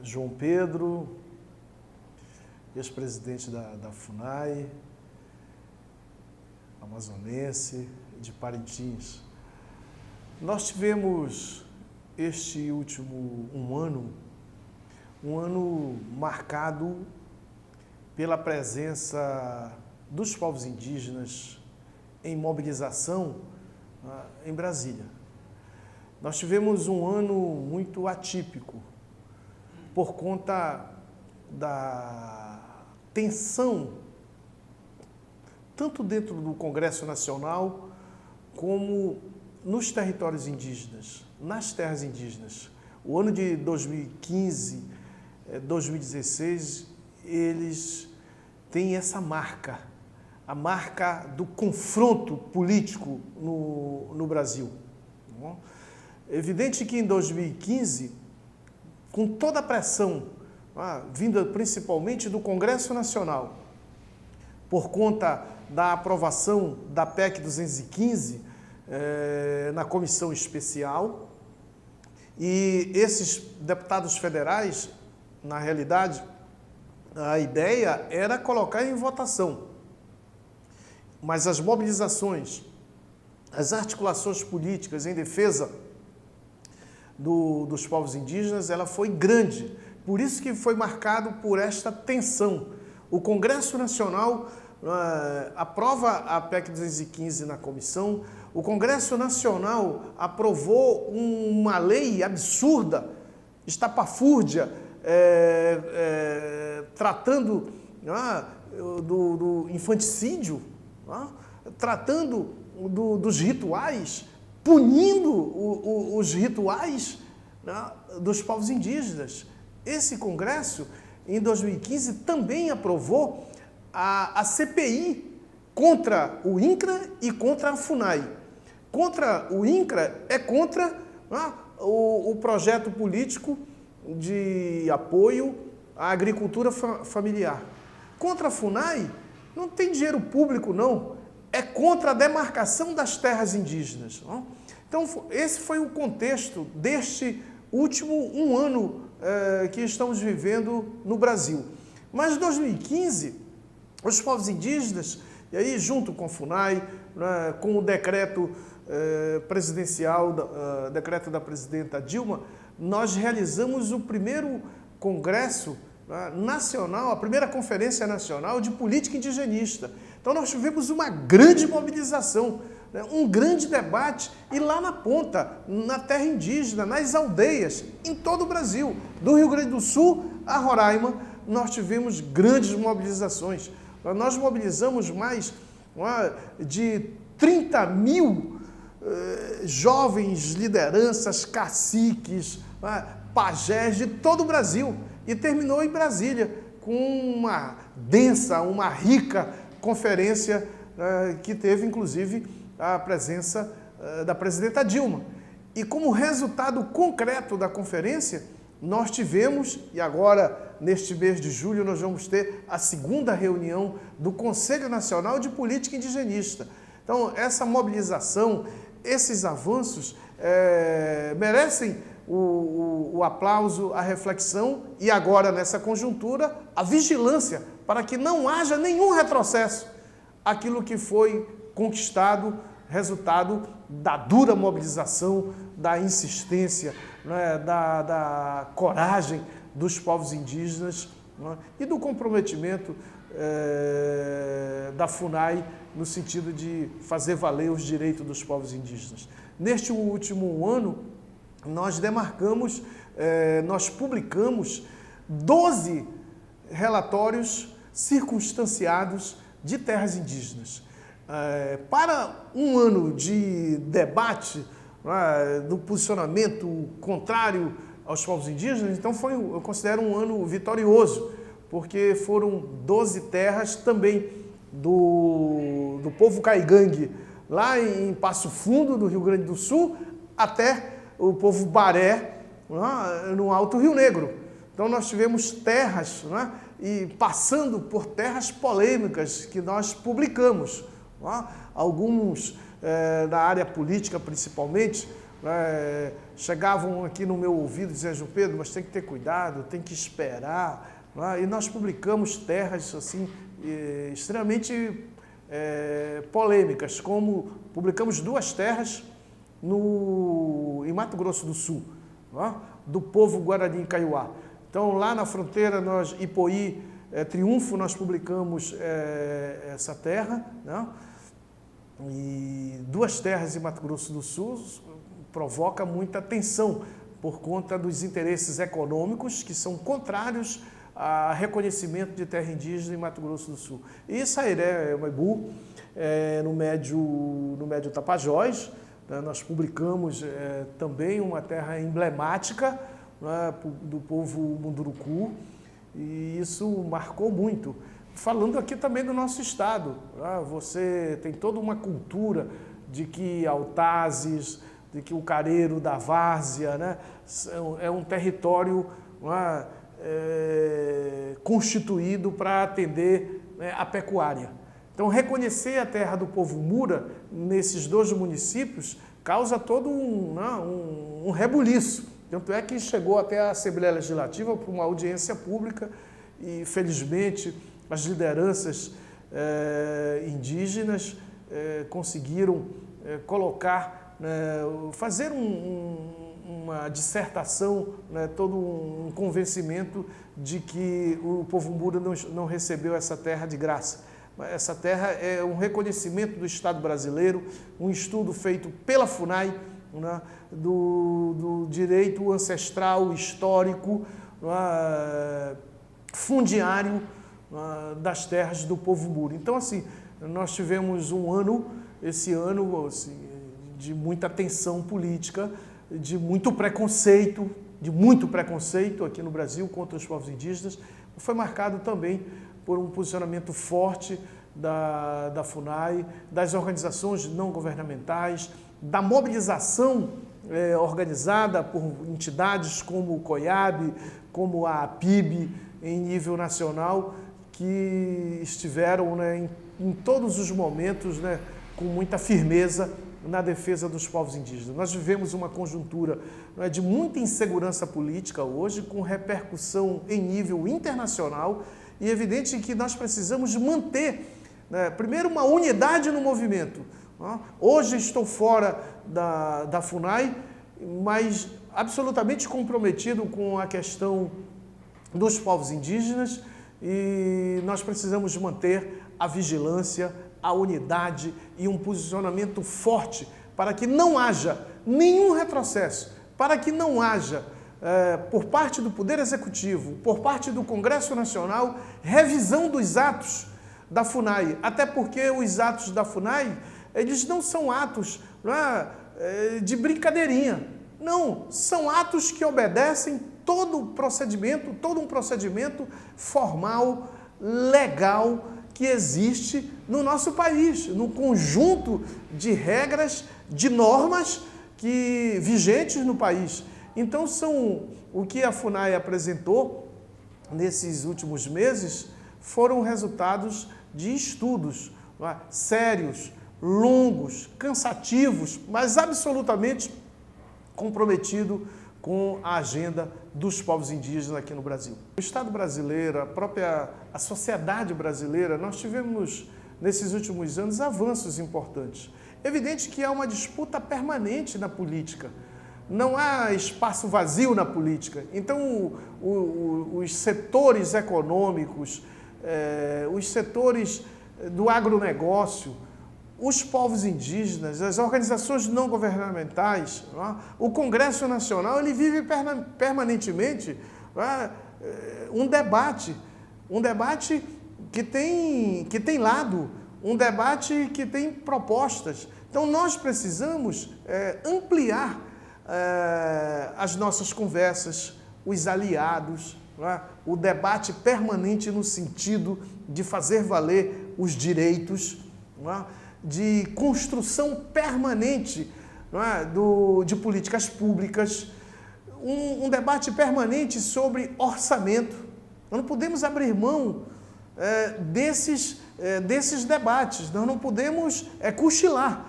João Pedro, ex-presidente da FUNAI, amazonense, de Parintins. Nós tivemos este último um ano marcado pela presença dos povos indígenas em mobilização em Brasília. Nós tivemos um ano muito atípico por conta da tensão, tanto dentro do Congresso Nacional como nos territórios indígenas, nas terras indígenas. O ano de 2015, 2016, eles têm essa marca, a marca do confronto político no Brasil. É evidente que em 2015, com toda a pressão, vinda principalmente do Congresso Nacional, por conta da aprovação da PEC 215 na comissão especial, e esses deputados federais, na realidade, a ideia era colocar em votação, mas as mobilizações, as articulações políticas em defesa dos povos indígenas, ela foi grande. Por isso que foi marcado por esta tensão. O Congresso Nacional aprova a PEC 215 na comissão, o Congresso Nacional aprovou uma lei absurda, estapafúrdia, tratando do infanticídio, tratando dos rituais, punindo os rituais dos povos indígenas. Esse Congresso, em 2015, também aprovou a CPI contra o INCRA e contra a FUNAI. Contra o INCRA é contra o projeto político de apoio à agricultura familiar. Contra a FUNAI, não tem dinheiro público, não. É contra a demarcação das terras indígenas. Não? Então, esse foi o contexto deste último ano que estamos vivendo no Brasil. Mas em 2015, os povos indígenas, e aí junto com a FUNAI, com o decreto presidencial, decreto da presidenta Dilma, nós realizamos o primeiro congresso nacional, a primeira conferência nacional de política indigenista. Então nós tivemos uma grande mobilização, um grande debate, e lá na ponta, na terra indígena, nas aldeias, em todo o Brasil, do Rio Grande do Sul a Roraima, nós tivemos grandes mobilizações. Nós mobilizamos mais de 30 mil jovens lideranças, caciques, pajés de todo o Brasil, e terminou em Brasília com uma densa, uma rica conferência que teve, inclusive, a presença da presidenta Dilma. E como resultado concreto da conferência, nós tivemos, e agora, neste mês de julho, nós vamos ter a segunda reunião do Conselho Nacional de Política Indigenista. Então, essa mobilização, esses avanços merecem o aplauso, a reflexão e agora, nessa conjuntura, a vigilância para que não haja nenhum retrocesso àquilo que foi conquistado, resultado da dura mobilização, da insistência, da coragem dos povos indígenas, e do comprometimento da FUNAI no sentido de fazer valer os direitos dos povos indígenas. Neste último ano, nós demarcamos, nós publicamos 12 relatórios circunstanciados de terras indígenas. Para um ano de debate do posicionamento contrário aos povos indígenas, então eu considero um ano vitorioso, porque foram 12 terras também do povo caigangue, lá em Passo Fundo, do Rio Grande do Sul, até o povo Baré, no Alto Rio Negro. Então nós tivemos terras, e passando por terras polêmicas que nós publicamos. Alguns da área política, principalmente, chegavam aqui no meu ouvido e diziam: João Pedro, mas tem que ter cuidado, tem que esperar. E nós publicamos terras assim, extremamente polêmicas, como publicamos 2 terras em Mato Grosso do Sul, do povo Guarani Kaiowá. Então, lá na fronteira, Ipoí, Triunfo, nós publicamos essa terra, né? E 2 terras em Mato Grosso do Sul provoca muita tensão por conta dos interesses econômicos que são contrários a reconhecimento de terra indígena em Mato Grosso do Sul. E Sairé, Maibu, no Médio Tapajós, né, nós publicamos também uma terra emblemática, né, do povo Munduruku, e isso marcou muito. Falando aqui também do nosso estado, né, você tem toda uma cultura de que Altazes, de que o Careiro da Várzea, né, é um território, né, constituído para atender, né, a pecuária. Então, reconhecer a terra do povo Mura nesses 2 municípios causa todo um rebuliço. Tanto é que chegou até a Assembleia Legislativa para uma audiência pública e, felizmente, as lideranças indígenas conseguiram colocar, fazer uma dissertação, né, todo um convencimento de que o povo Mura não recebeu essa terra de graça. Essa terra é um reconhecimento do Estado brasileiro, um estudo feito pela FUNAI, né, do direito ancestral, histórico, fundiário, das terras do povo Mura. Então, assim, nós tivemos esse ano assim, de muita tensão política, de muito preconceito aqui no Brasil contra os povos indígenas. Foi marcado também por um posicionamento forte da FUNAI, das organizações não governamentais, da mobilização organizada por entidades como o COIAB, como a APIB, em nível nacional, que estiveram, né, em todos os momentos, né, com muita firmeza na defesa dos povos indígenas. Nós vivemos uma conjuntura, né, de muita insegurança política hoje, com repercussão em nível internacional, e é evidente que nós precisamos manter, né, primeiro, uma unidade no movimento. Hoje estou fora da FUNAI, mas absolutamente comprometido com a questão dos povos indígenas, e nós precisamos manter a vigilância, a unidade e um posicionamento forte para que não haja nenhum retrocesso, para que não haja, por parte do Poder Executivo, por parte do Congresso Nacional, revisão dos atos da FUNAI, até porque os atos da FUNAI, eles não são atos, de brincadeirinha, não, são atos que obedecem todo um procedimento formal, legal, que existe no nosso país, no conjunto de regras, de normas vigentes no país. Então, o que a FUNAI apresentou nesses últimos meses foram resultados de estudos, sérios, longos, cansativos, mas absolutamente comprometido com a agenda dos povos indígenas aqui no Brasil. O Estado brasileiro, a sociedade brasileira, nós tivemos, nesses últimos anos, avanços importantes. É evidente que há uma disputa permanente na política. Não há espaço vazio na política. Então, os setores econômicos, os setores do agronegócio, os povos indígenas, as organizações não governamentais, o Congresso Nacional, ele vive permanentemente um debate que tem lado, um debate que tem propostas. Então, nós precisamos ampliar as nossas conversas, os aliados, o debate permanente no sentido de fazer valer os direitos, de construção permanente, de políticas públicas, um debate permanente sobre orçamento. Nós não podemos abrir mão desses debates, nós não podemos cochilar.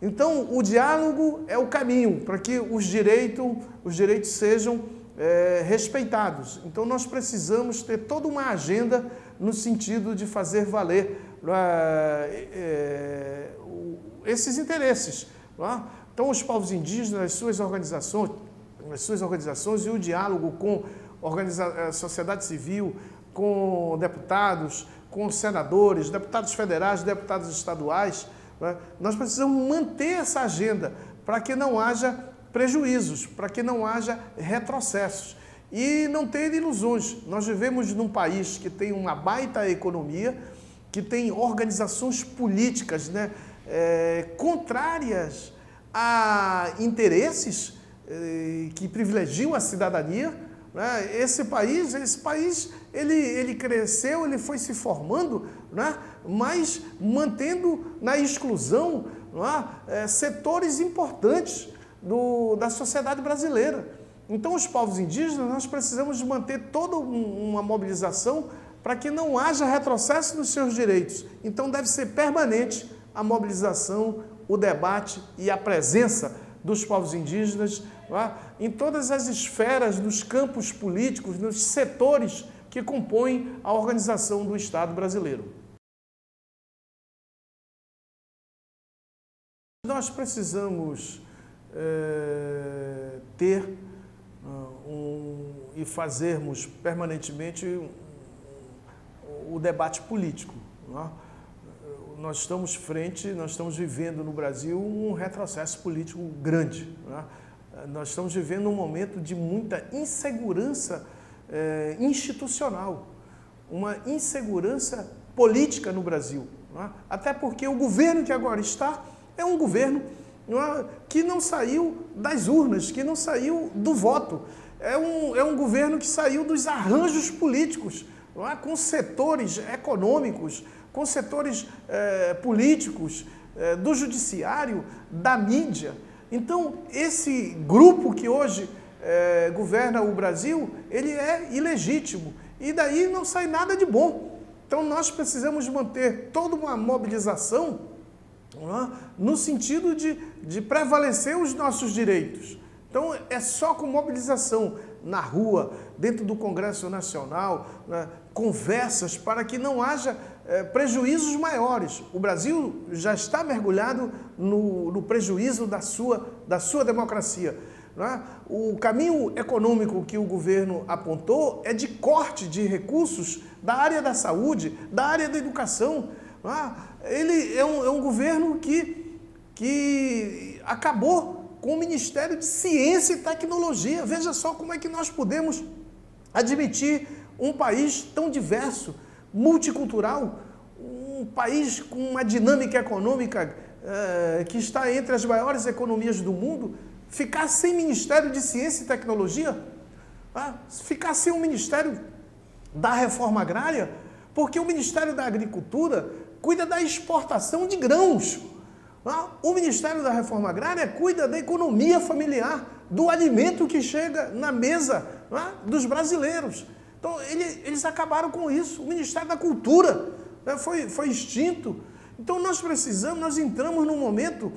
Então, o diálogo é o caminho para que os direitos sejam respeitados. Então, nós precisamos ter toda uma agenda no sentido de fazer valer esses interesses. Então, os povos indígenas, as suas organizações e o diálogo com a sociedade civil, com deputados, com senadores, deputados federais, deputados estaduais, nós precisamos manter essa agenda para que não haja prejuízos, para que não haja retrocessos. E não ter ilusões. Nós vivemos num país que tem uma baita economia, que tem organizações políticas, né, contrárias a interesses que privilegiam a cidadania. Né? Esse país ele cresceu, ele foi se formando, né? Mas mantendo na exclusão, né, setores importantes da sociedade brasileira. Então, os povos indígenas, nós precisamos manter toda uma mobilização para que não haja retrocesso nos seus direitos. Então, deve ser permanente a mobilização, o debate e a presença dos povos indígenas, em todas as esferas, nos campos políticos, nos setores que compõem a organização do Estado brasileiro. Nós precisamos ter e fazermos permanentemente o debate político. Nós estamos vivendo no Brasil um retrocesso político grande. Nós estamos vivendo um momento de muita insegurança institucional, uma insegurança política no Brasil. Até porque o governo que agora está é um governo que não saiu das urnas, que não saiu do voto. É um governo que saiu dos arranjos políticos, com setores econômicos, com setores políticos, do judiciário, da mídia. Então, esse grupo que hoje governa o Brasil, ele é ilegítimo. E daí não sai nada de bom. Então, nós precisamos manter toda uma mobilização no sentido de prevalecer os nossos direitos. Então, é só com mobilização na rua, dentro do Congresso Nacional, conversas para que não haja prejuízos maiores. O Brasil já está mergulhado no prejuízo da sua democracia. O caminho econômico que o governo apontou é de corte de recursos da área da saúde, da área da educação. Ele é um governo que acabou com o Ministério de Ciência e Tecnologia. Veja só como é que nós podemos admitir um país tão diverso, multicultural, um país com uma dinâmica econômica que está entre as maiores economias do mundo, ficar sem Ministério de Ciência e Tecnologia, ficar sem o Ministério da Reforma Agrária, porque o Ministério da Agricultura cuida da exportação de grãos. O Ministério da Reforma Agrária cuida da economia familiar, do alimento que chega na mesa dos brasileiros. Então, eles acabaram com isso. O Ministério da Cultura foi extinto. Então, nós entramos num momento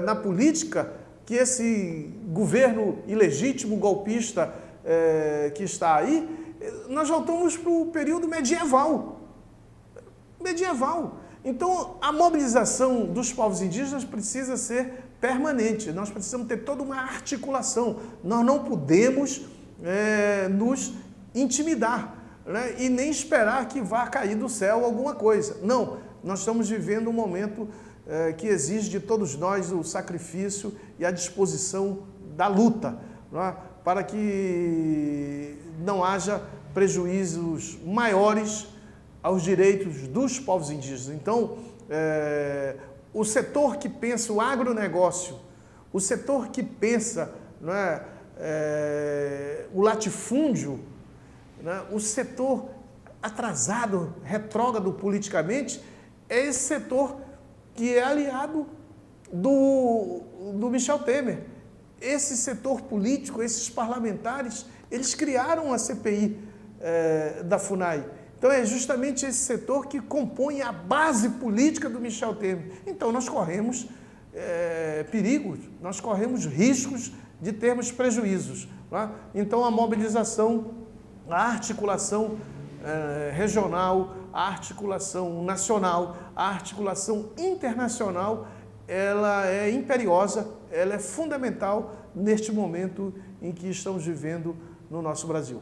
na política que esse governo ilegítimo, golpista que está aí, nós voltamos para o período medieval. Então, a mobilização dos povos indígenas precisa ser permanente. Nós precisamos ter toda uma articulação. Nós não podemos nos intimidar, né? E nem esperar que vá cair do céu alguma coisa. Não, nós estamos vivendo um momento que exige de todos nós o sacrifício e a disposição da luta, né? Para que não haja prejuízos maiores aos direitos dos povos indígenas. Então, o setor que pensa o agronegócio, o setor que pensa, né, o latifúndio, né, o setor atrasado, retrógrado politicamente, é esse setor que é aliado do Michel Temer. Esse setor político, esses parlamentares, eles criaram a CPI da FUNAI. Então, é justamente esse setor que compõe a base política do Michel Temer. Então, nós corremos perigos, nós corremos riscos de termos prejuízos. Tá? Então, a mobilização, a articulação regional, a articulação nacional, a articulação internacional, ela é imperiosa, ela é fundamental neste momento em que estamos vivendo no nosso Brasil.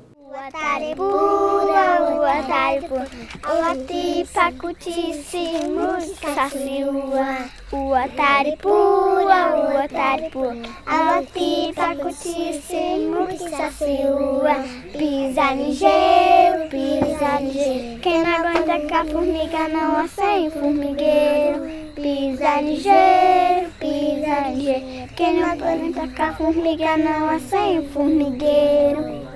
Pisa ligeiro, quem não aguenta com a formiga não acende o formigueiro. Pisa ligeiro, quem não aguenta com a formiga não acende o formigueiro.